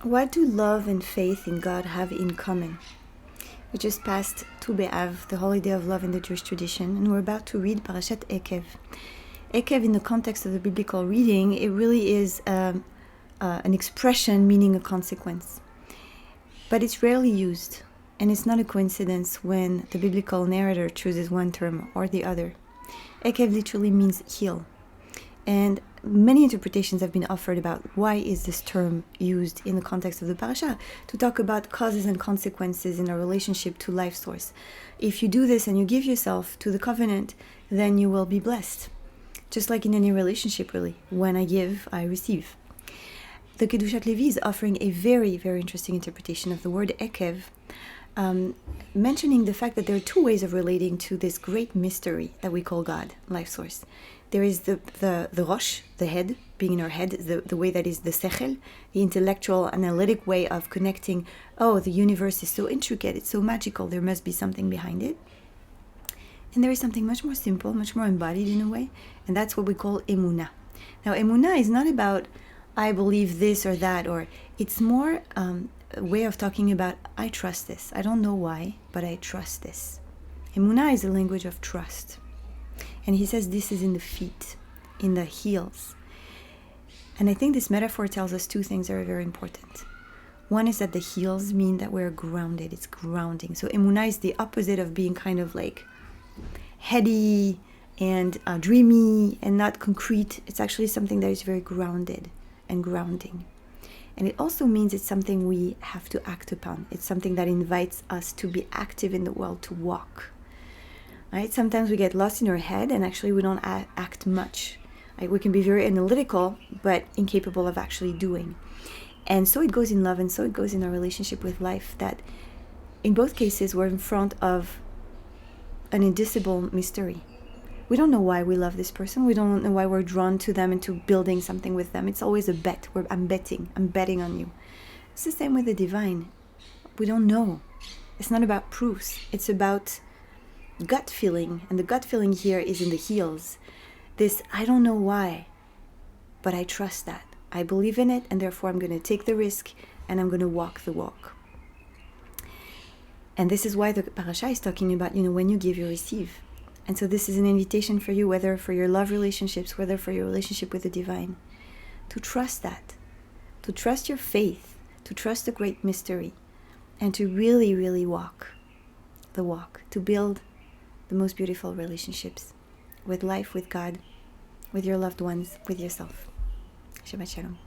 What do love and faith in God have in common? We just passed Tu B'Av, the holiday of love in the Jewish tradition, and we're about to read Parashat Eikev. Eikev, in the context of the biblical reading, it really is an expression meaning a consequence. But it's rarely used, and it's not a coincidence when the biblical narrator chooses one term or the other. Eikev literally means heel. And many interpretations have been offered about why is this term used in the context of the parasha, to talk about causes and consequences in a relationship to life source. If you do this and you give yourself to the covenant, then you will be blessed. Just like in any relationship, really. When I give, I receive. The Kedushat Levi is offering a very, very interesting interpretation of the word Eikev, mentioning the fact that there are two ways of relating to this great mystery that we call God, life source. There is the Rosh, the head, being in our head, the way that is the Sechel, the intellectual, analytic way of connecting, oh, the universe is so intricate, it's so magical, there must be something behind it. And there is something much more simple, much more embodied in a way, and that's what we call Emunah. Now, Emunah is not about, I believe this or that, or it's more a way of talking about, I trust this. I don't know why, but I trust this. Emunah is a language of trust. And he says this is in the feet, in the heels. And I think this metaphor tells us two things that are very important. One is that the heels mean that we're grounded. It's grounding. So emunah is the opposite of being kind of like heady and dreamy and not concrete. It's actually something that is very grounded and grounding. And it also means it's something we have to act upon. It's something that invites us to be active in the world, to walk. Right? Sometimes we get lost in our head and actually we don't act much. Right? We can be very analytical but incapable of actually doing. And so it goes in love, and so it goes in our relationship with life, that in both cases we're in front of an indicible mystery. We don't know why we love this person. We don't know why we're drawn to them and to building something with them. It's always a bet. I'm betting on you. It's the same with the divine. We don't know. It's not about proofs. It's about gut feeling, and the gut feeling here is in the heels. This, I don't know why, but I trust that. I believe in it, and therefore I'm going to take the risk, and I'm going to walk the walk. And this is why the parasha is talking about, when you give, you receive. And so this is an invitation for you, whether for your love relationships, whether for your relationship with the divine, to trust that, to trust your faith, to trust the great mystery, and to really, really walk the walk, to build the most beautiful relationships with life, with God, with your loved ones, with yourself. Shabbat Shalom.